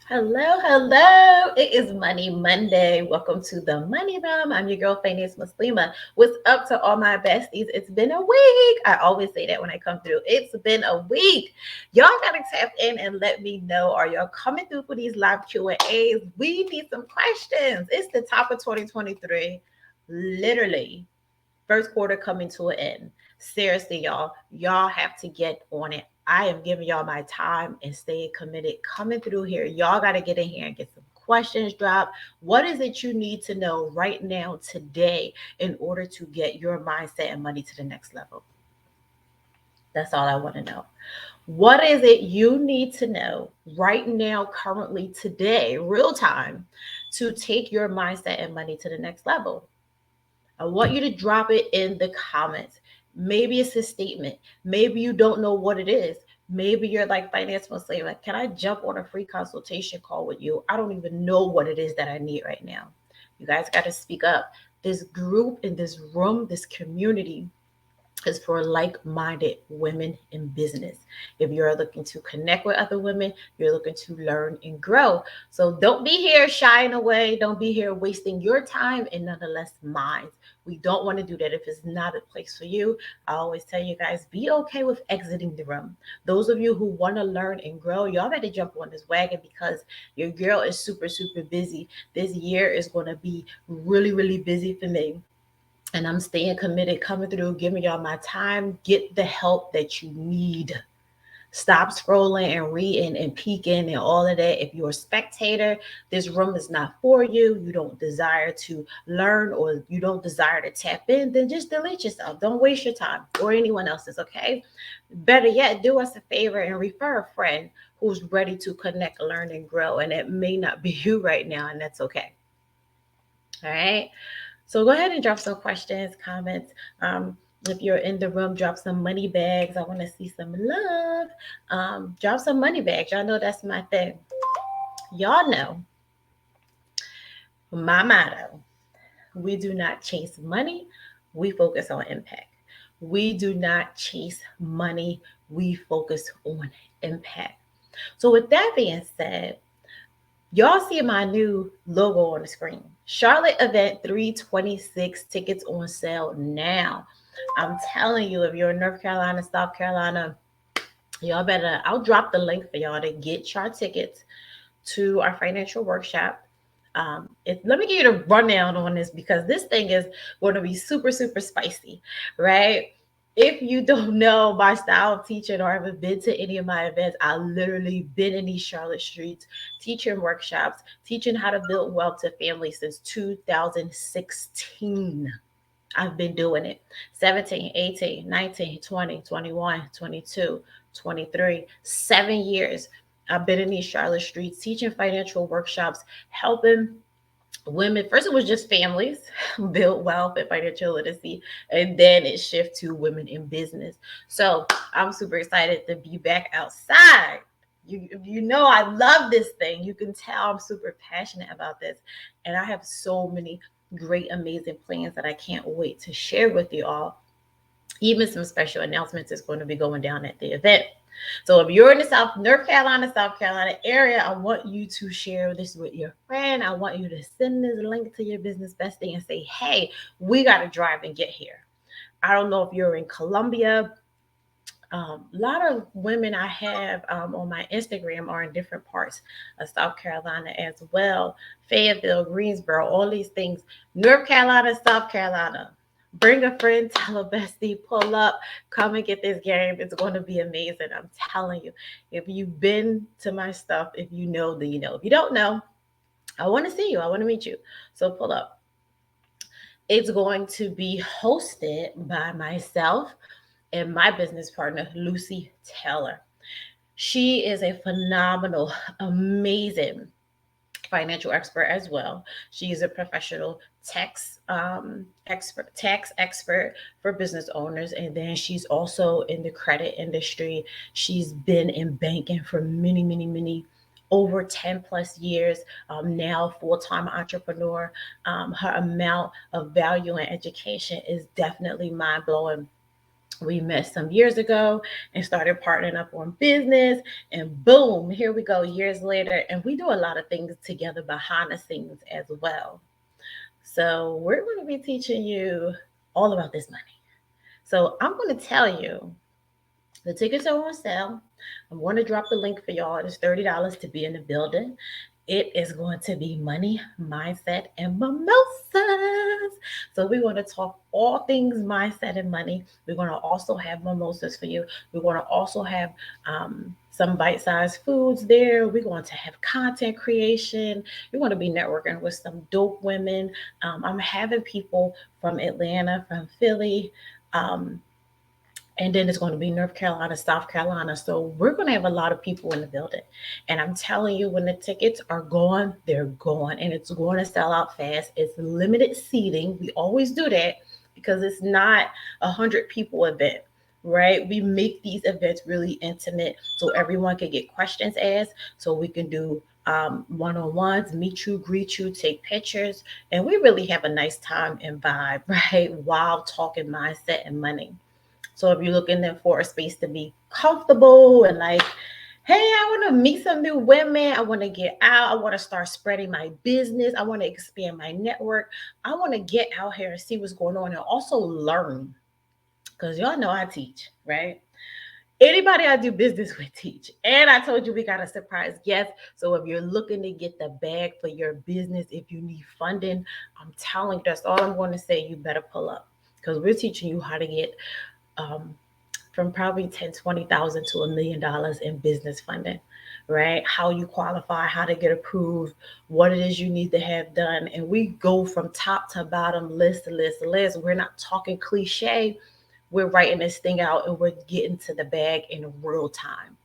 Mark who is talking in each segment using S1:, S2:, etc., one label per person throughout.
S1: Hello, hello. It is Money Monday. Welcome to the Money Room. I'm your girl, Finance Muslima. What's up to all my besties? It's been a week. I always say that when I come through. It's been a week. Y'all gotta tap in and let me know. Are y'all coming through for these live Q&As? We need some questions. It's the top of 2023. Literally, first quarter coming to an end. Seriously, y'all have to get on it. I am giving y'all my time and staying committed coming through here. Y'all got to get in here and get some questions dropped. What is it you need to know right now, today, in order to get your mindset and money to the next level? That's all I want to know. What is it you need to know right now, currently, today, real time, to take your mindset and money to the next level? I want you to drop it in the comments. Maybe it's a statement. Maybe you don't know what it is. Maybe you're like Finance must say, like, can I jump on a free consultation call with you? I don't even know what it is that I need right now. You guys got to speak up. This group in this room, this community is for like-minded women in business. If you're looking to connect with other women, you're looking to learn and grow. So don't be here shying away. Don't be here wasting your time and nonetheless mine. We don't want to do that if it's not a place for you. I always tell you guys, be okay with exiting the room. Those of you who want to learn and grow, y'all better jump on this wagon because your girl is super, super busy. This year is going to be really, really busy for me, and I'm staying committed, coming through, giving y'all my time. Get the help that you need. Stop scrolling and reading and peeking and all of that. If you're a spectator, this room is not for you. You don't desire to learn or you don't desire to tap in, then just delete yourself. Don't waste your time or anyone else's, okay? Better yet, do us a favor and refer a friend who's ready to connect, learn, and grow. And it may not be you right now, and that's okay. All right. So go ahead and drop some questions, comments. If you're in the room, drop some money bags. I want to see some love. Drop some money bags. Y'all know that's my thing. Y'all know my motto: we do not chase money, we focus on impact. We do not chase money, we focus on impact. So, with that being said, y'all see my new logo on the screen. Charlotte event 326 tickets on sale now. I'm telling you, if you're in North Carolina, South Carolina, y'all better, I'll drop the link for y'all to get your tickets to our financial workshop. Let me give you the rundown on this because this thing is going to be super, super spicy, right? If you don't know my style of teaching or haven't been to any of my events, I literally been in these Charlotte streets teaching workshops, teaching how to build wealth to families since 2016. I've been doing it 17, 18, 19, 20, 21, 22, 23, 7 years. I've been in these Charlotte streets teaching financial workshops, helping women. First, it was just families build wealth and financial literacy, and then it shifted to women in business. So I'm super excited to be back outside. You know I love this thing. You can tell I'm super passionate about this, and I have so many great, amazing plans that I can't wait to share with you all. Even some special announcements is going to be going down at the event. So if you're in the North Carolina, South Carolina area, I want you to share this with your friend. I want you to send this link to your business bestie and say, hey, we got to drive and get here. I don't know if you're in Columbia. A lot of women I have on my Instagram are in different parts of South Carolina as well. Fayetteville, Greensboro, all these things. North Carolina, South Carolina. Bring a friend, tell a bestie, pull up, come and get this game. It's going to be amazing. I'm telling you. If you've been to my stuff, if you know, then you know. If you don't know, I want to see you. I want to meet you. So pull up. It's going to be hosted by myself and my business partner, Lucy Taylor. She is a phenomenal, amazing financial expert as well. She's a professional tax expert for business owners, and then she's also in the credit industry. She's been in banking for many, many, many over 10 plus years, now full-time entrepreneur. Her amount of value and education is definitely mind-blowing. We met some years ago and started partnering up on business. And boom, here we go years later. And we do a lot of things together behind the scenes as well. So we're going to be teaching you all about this money. So I'm going to tell you the tickets are on sale. I'm going to drop the link for y'all. It's $30 to be in the building. It is going to be money, mindset, and mimosas. So we're going to talk all things mindset and money. We're going to also have mimosas for you. We're going to also have some bite-sized foods there. We're going to have content creation. We're going to be networking with some dope women. I'm having people from Atlanta, from Philly. Um, and then it's going to be North Carolina, South Carolina. So we're going to have a lot of people in the building. And I'm telling you, when the tickets are gone, they're gone. And it's going to sell out fast. It's limited seating. We always do that because it's not 100 people event, right? We make these events really intimate so everyone can get questions asked, so we can do one-on-ones, meet you, greet you, take pictures. And we really have a nice time and vibe, right? While talking mindset and money. So if you're looking there for a space to be comfortable and like, hey, I want to meet some new women. I want to get out. I want to start spreading my business. I want to expand my network. I want to get out here and see what's going on and also learn. Because y'all know I teach, right? Anybody I do business with teach. And I told you we got a surprise guest. So if you're looking to get the bag for your business, if you need funding, I'm telling you, that's all I'm going to say. You better pull up because we're teaching you how to get um, from probably 10, 20,000 to $1 million in business funding, right? How you qualify, how to get approved, what it is you need to have done. And we go from top to bottom, list to list to list. We're not talking cliche. We're writing this thing out and we're getting to the bag in real time,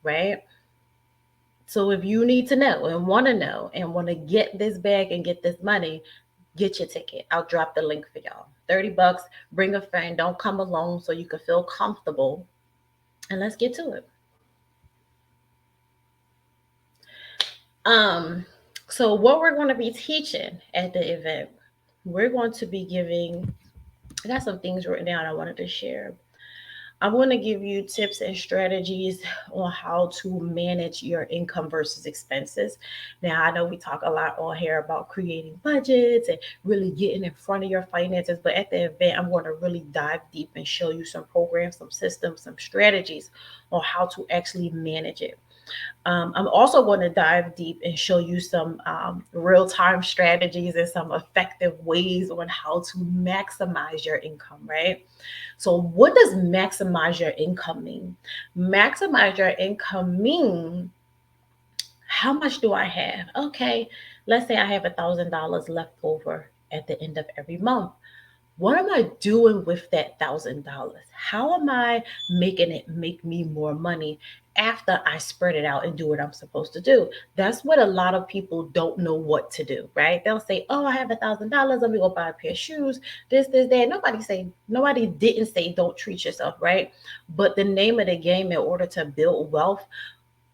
S1: right? So if you need to know and want to get this bag and get this money, get your ticket. I'll drop the link for y'all. $30. Bring a friend. Don't come alone so you can feel comfortable. And let's get to it. Um, so what we're going to be teaching at the event, we're going to be giving. I got some things written down I wanted to share. I'm going to give you tips and strategies on how to manage your income versus expenses. Now, I know we talk a lot on here about creating budgets and really getting in front of your finances, but at the event, I'm going to really dive deep and show you some programs, some systems, some strategies on how to actually manage it. I'm also going to dive deep and show you some real time strategies and some effective ways on how to maximize your income, right? So, what does maximize your income mean? Maximize your income mean how much do I have? Okay, let's say I have $1,000 left over at the end of every month. What am I doing with that $1,000? How am I making it make me more money after I spread it out and do what I'm supposed to do? That's what a lot of people don't know what to do, right? They'll say, "Oh, I have $1,000. Let me go buy a pair of shoes." This, that. Nobody didn't say don't treat yourself, right? But the name of the game in order to build wealth,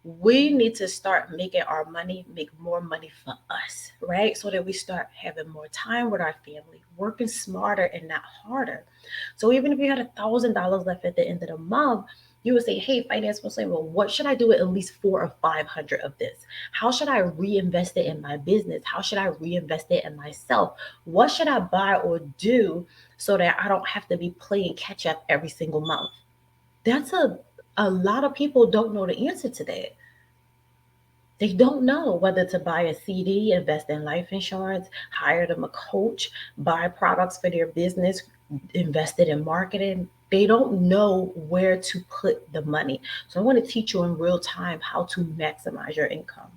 S1: we need to start making our money make more money for us, right? So that we start having more time with our family, working smarter and not harder. So even if you had $1,000 left at the end of the month, you would say, "Hey, finance say, well, what should I do with at least 4 or 500 of this? How should I reinvest it in my business? How should I reinvest it in myself? What should I buy or do so that I don't have to be playing catch up every single month?" That's a lot of people don't know the answer to that. They don't know whether to buy a CD, invest in life insurance, hire them a coach, buy products for their business, invest it in marketing. They don't know where to put the money. So I want to teach you in real time how to maximize your income.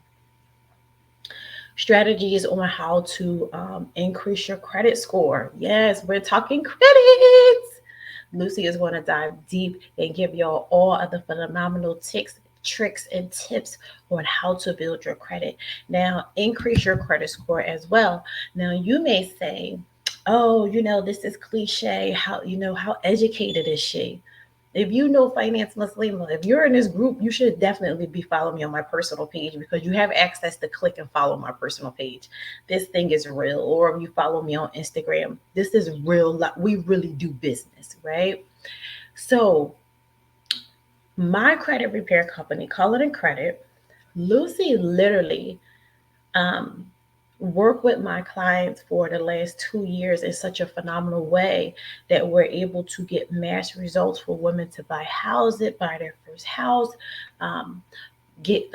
S1: Strategies on how to increase your credit score. Yes, we're talking credit. Lucy is going to dive deep and give y'all all of the phenomenal tips, tricks, and tips on how to build your credit. Now, increase your credit score as well. Now, you may say, "Oh, this is cliche. How educated is she?" If you know Finance Muslima, if you're in this group, you should definitely be following me on my personal page because you have access to click and follow my personal page. This thing is real. Or if you follow me on Instagram, this is real. We really do business, right? So my credit repair company, Cullen Credit, Lucy literally um, work with my clients for the last 2 years in such a phenomenal way that we're able to get mass results for women to buy houses, buy their first house, um, get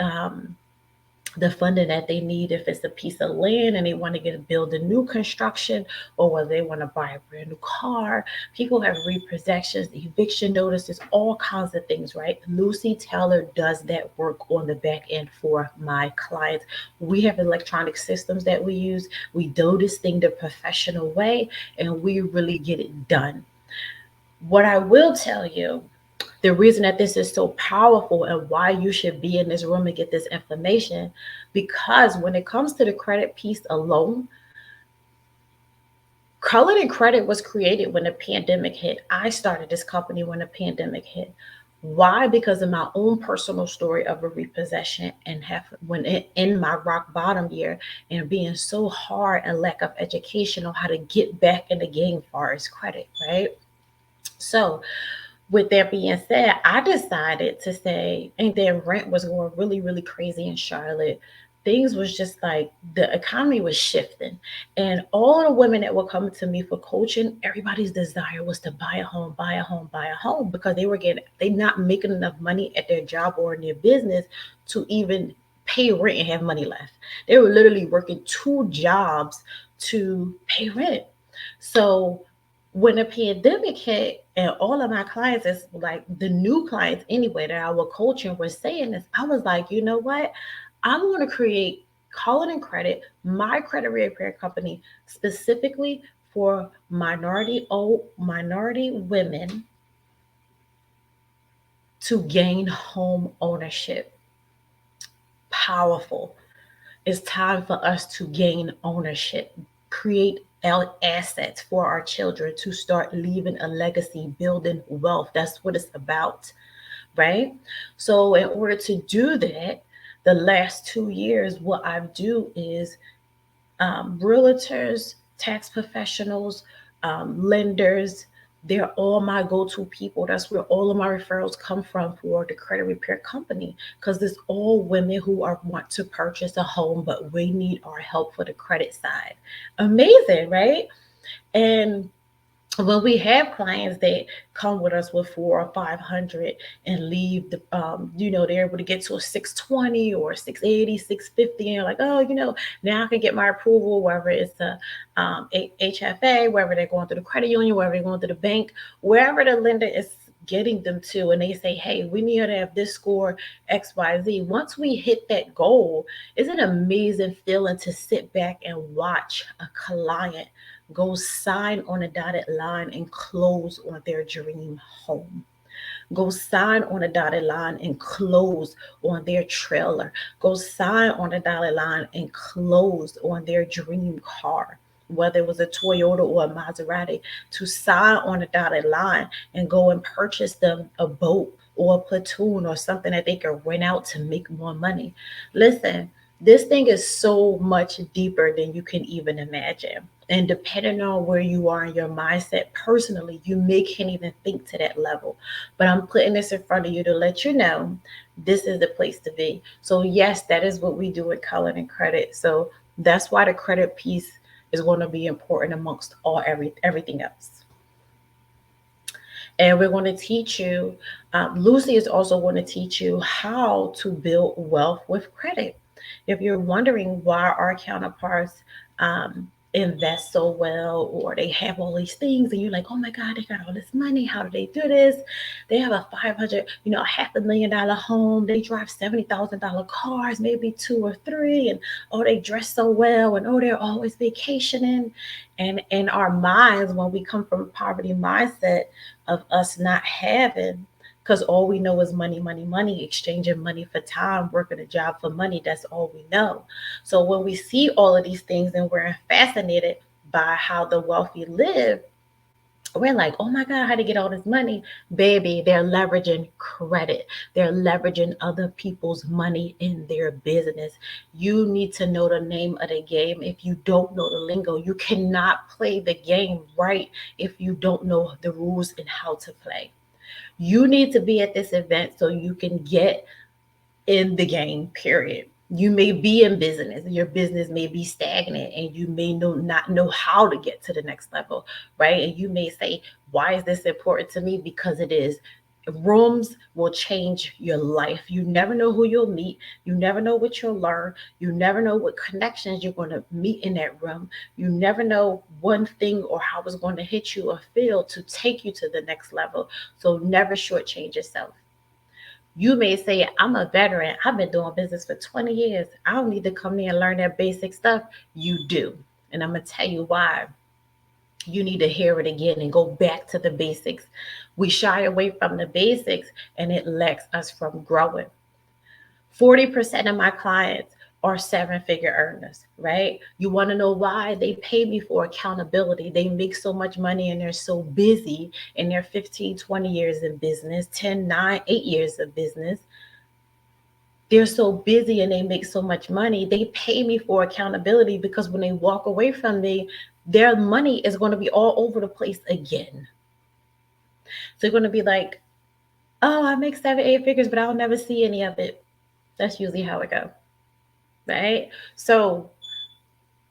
S1: the funding that they need if it's a piece of land and they want to get build a new construction, or whether they want to buy a brand new car. People have repossessions, eviction notices, all kinds of things, right? Lucy Taylor does that work on the back end for my clients. We have electronic systems that we use. We do this thing the professional way, and we really get it done. What I will tell you, the reason that this is so powerful and why you should be in this room and get this information, because when it comes to the credit piece alone, Cullen and Credit was created when the pandemic hit. I started this company when the pandemic hit. Why? Because of my own personal story of a repossession and in my rock bottom year and being so hard and lack of education on how to get back in the game far as credit, right? So with that being said, I decided to say, and then rent was going really, really crazy in Charlotte. Things was just like the economy was shifting. And all the women that were coming to me for coaching, everybody's desire was to buy a home, buy a home, buy a home, because they not making enough money at their job or in their business to even pay rent and have money left. They were literally working two jobs to pay rent. So when the pandemic hit, and all of my clients is like the new clients anyway that I was coaching were saying this, I was like, you know what? I'm going to create Call It in Credit, my credit repair company, specifically for minority women to gain home ownership. Powerful. It's time for us to gain ownership, create assets for our children to start leaving a legacy, building wealth. That's what it's about, right? So, in order to do that, the last 2 years, what I do is realtors, tax professionals, lenders, they're all my go-to people. That's where all of my referrals come from for the credit repair company, because it's all women who are want to purchase a home, but we need our help for the credit side. Amazing, right? And when we have clients that come with us with 4 or 500 and leave they're able to get to a 620 or 680, 650, and you're like, oh, now I can get my approval, whether it's the HFA, wherever they're going through the credit union, wherever they're going through the bank, wherever the lender is getting them to, and they say, hey, we need to have this score XYZ. Once we hit that goal, it's an amazing feeling to sit back and watch a client go sign on a dotted line and close on their dream home. Go sign on a dotted line and close on their trailer. Go sign on a dotted line and close on their dream car, whether it was a Toyota or a Maserati, to sign on a dotted line and go and purchase them a boat or a platoon or something that they can rent out to make more money. Listen, this thing is so much deeper than you can even imagine. And depending on where you are in your mindset personally, you can't even think to that level. But I'm putting this in front of you to let you know this is the place to be. So yes, that is what we do at Cullen and Credit. So that's why the credit piece is going to be important amongst everything else. And we're going to teach you. Lucy is also going to teach you how to build wealth with credit. If you're wondering why our counterparts um, invest so well, or they have all these things, and you're like, oh my God, they got all this money. How do they do this? They have a 500, $500,000 home. They drive $70,000 cars, maybe two or three, and oh, they dress so well, and oh, they're always vacationing. And in our minds, when we come from a poverty mindset of us not having, because all we know is money, money, money, exchanging money for time, working a job for money. That's all we know. So when we see all of these things and we're fascinated by how the wealthy live, we're like, oh my God, how to get all this money? Baby, they're leveraging credit. They're leveraging other people's money in their business. You need to know the name of the game. If you don't know the lingo, you cannot play the game right if you don't know the rules and how to play. You need to be at this event so you can get in the game, period. You may be in business, your business may be stagnant, and you may not know how to get to the next level, right? And you may say, why is this important to me? Because it is. Rooms will change your life. You never know who you'll meet. You never know what you'll learn. You never know what connections you're going to meet in that room. You never know one thing or how it's going to hit you or feel to take you to the next level. So never shortchange yourself. You may say, I'm a veteran. I've been doing business for 20 years. I don't need to come here and learn that basic stuff. You do. And I'm going to tell you why. You need to hear it again and go back to the basics. We shy away from the basics and it lacks us from growing. 40% of my clients are seven-figure earners, right? You want to know why? They pay me for accountability. They make so much money and they're so busy in their 15, 20 years in business, 10, 9, 8 years of business. They're so busy and they make so much money. They pay me for accountability because when they walk away from me, their money is going to be all over the place again. So they're going to be like, oh, I make 7, 8 figures, but I'll never see any of it. That's usually how it goes, right? So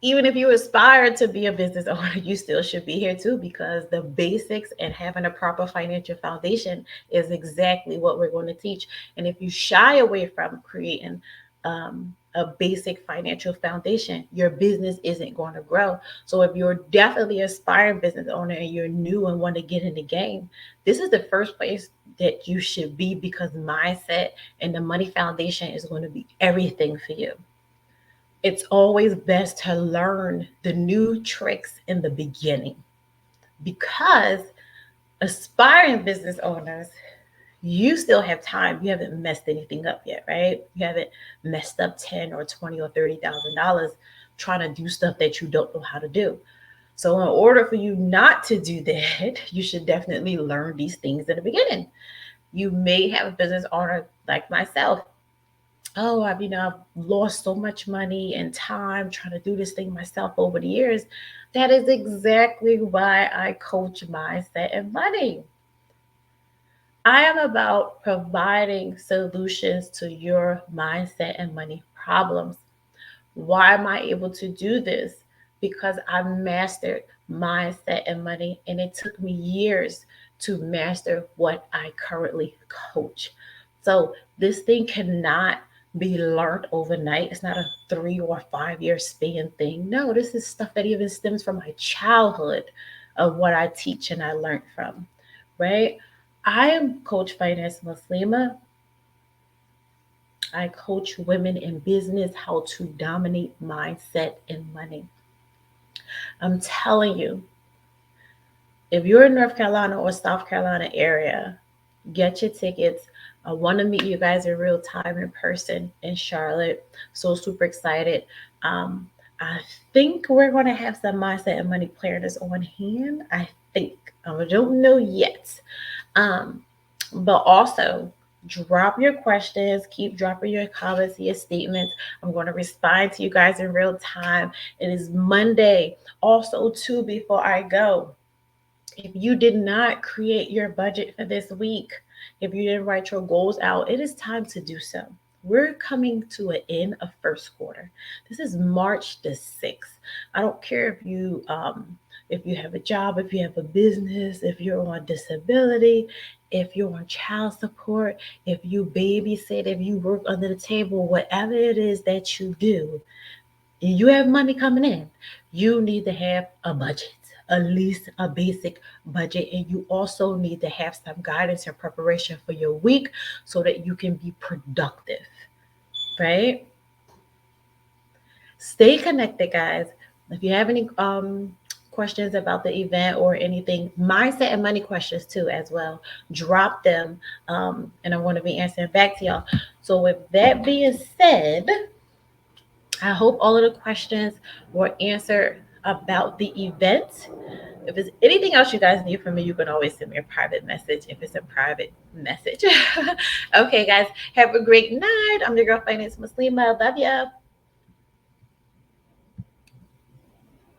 S1: even if you aspire to be a business owner, you still should be here too, because the basics and having a proper financial foundation is exactly what we're going to teach. And if you shy away from creating a basic financial foundation, your business isn't going to grow. So if you're definitely an aspiring business owner and you're new and want to get in the game, this is the first place that you should be, because mindset and the money foundation is going to be everything for you. It's always best to learn the new tricks in the beginning, because aspiring business owners, you still have time. You haven't messed anything up yet, right? You haven't messed up 10 or 20 or $30,000 trying to do stuff that you don't know how to do. So in order for you not to do that, you should definitely learn these things in the beginning. You may have a business owner like myself. Oh, I've lost so much money and time trying to do this thing myself over the years. That is exactly why I coach mindset and money. I am about providing solutions to your mindset and money problems. Why am I able to do this? Because I've mastered mindset and money, and it took me years to master what I currently coach. So this thing cannot be learned overnight. It's not a 3 or 5 year span thing. No, this is stuff that even stems from my childhood of what I teach and I learned from, right? I am Coach Finance Muslima. I coach women in business how to dominate mindset and money. I'm telling you, if you're in North Carolina or South Carolina area, get your tickets. I want to meet you guys in real time in person in Charlotte. So super excited. I think we're going to have some mindset and money planners on hand. I think. I don't know yet. Um, but also, drop your questions, keep dropping your comments, your statements. I'm going to respond to you guys in real time. It is Monday. Also, too, before I go, if you did not create your budget for this week, if you didn't write your goals out, it is time to do so. We're coming to an end of first quarter. This is March the 6th. I don't care if you have a job, if you have a business, if you're on disability, if you're on child support, if you babysit, if you work under the table, whatever it is that you do, and you have money coming in, you need to have a budget, at least a basic budget. And you also need to have some guidance and preparation for your week so that you can be productive, right? Stay connected, guys. If you have any questions about the event or anything, mindset and money questions too as well, drop them, and I want to be answering back to y'all. So with that being said, I hope all of the questions were answered about the event. If there's anything else you guys need from me, you can always send me a private message if it's a private message. Okay, guys, have a great night. I'm your girl, Finance Muslima. Love ya.